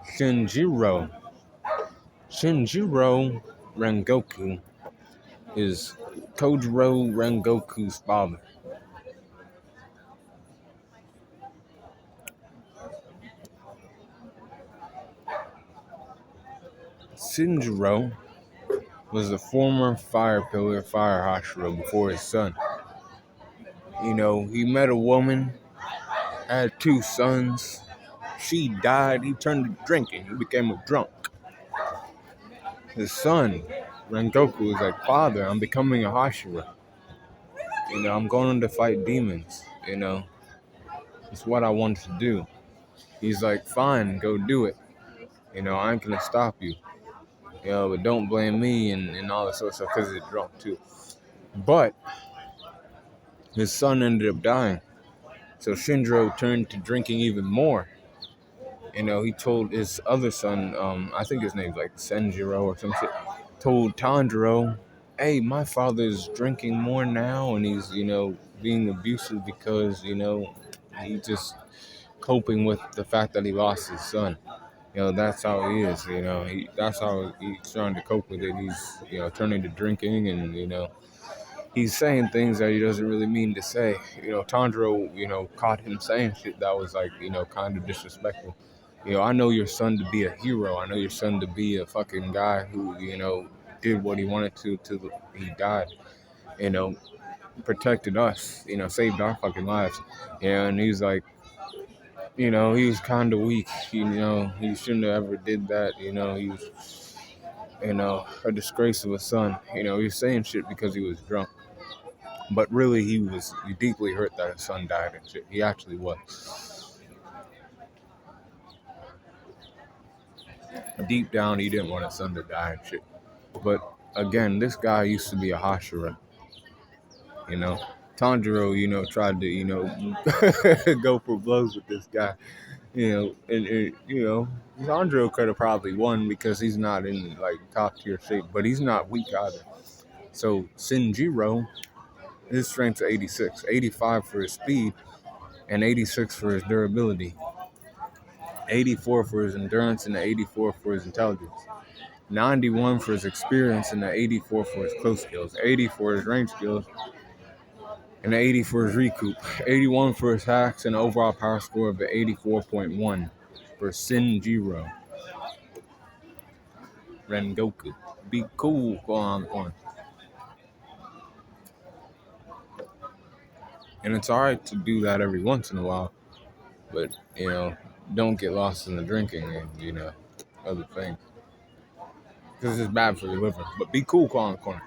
Shinjuro. Shinjuro Rengoku is Kojiro Rengoku's father. Shinjuro was a former fire pillar fire Hashira before his son. He met a woman, had 2 sons. She died. He turned to drinking. He became a drunk. His son, Rengoku, was like, "Father, I'm becoming a Hashira. I'm going to fight demons. It's what I want to do." He's like, "Fine, go do it. I ain't gonna stop you. But don't blame me and all this sort of stuff because he's drunk too." But his son ended up dying. So Shinjiro turned to drinking even more. He told his other son, I think his name's like Senjiro or some shit, told Tanjiro, "Hey, my father's drinking more now and he's, being abusive because, he's just coping with the fact that he lost his son. That's how he is, that's how he's trying to cope with it. He's, turning to drinking and, he's saying things that he doesn't really mean to say. Tanjiro, caught him saying shit that was like, kind of disrespectful. I know your son to be a hero. I know your son to be a fucking guy who, did what he wanted to till he died. Protected us, saved our fucking lives. And he's like, he was kind of weak. He shouldn't have ever did that. He was, a disgrace of a son. He was saying shit because he was drunk. But really, he deeply hurt that his son died and shit. He actually was. Deep down, he didn't want his son to die and shit. But again, this guy used to be a Hashira. Tanjiro, tried to, go for blows with this guy. Tanjiro could have probably won because he's not in like top tier shape, but he's not weak either. So Shinjiro, his strength's 86, 85 for his speed, and 86 for his durability, 84 for his endurance, and 84 for his intelligence, 91 for his experience, and 84 for his close skills, 80 for his range skills, and 80 for his recoup, 81 for his hacks, and an overall power score of 84.1 for Shinjiro Rengoku. Be cool, on. And it's alright to do that every once in a while, but, don't get lost in the drinking and, other things. Because it's bad for your liver. But be cool, on the corner.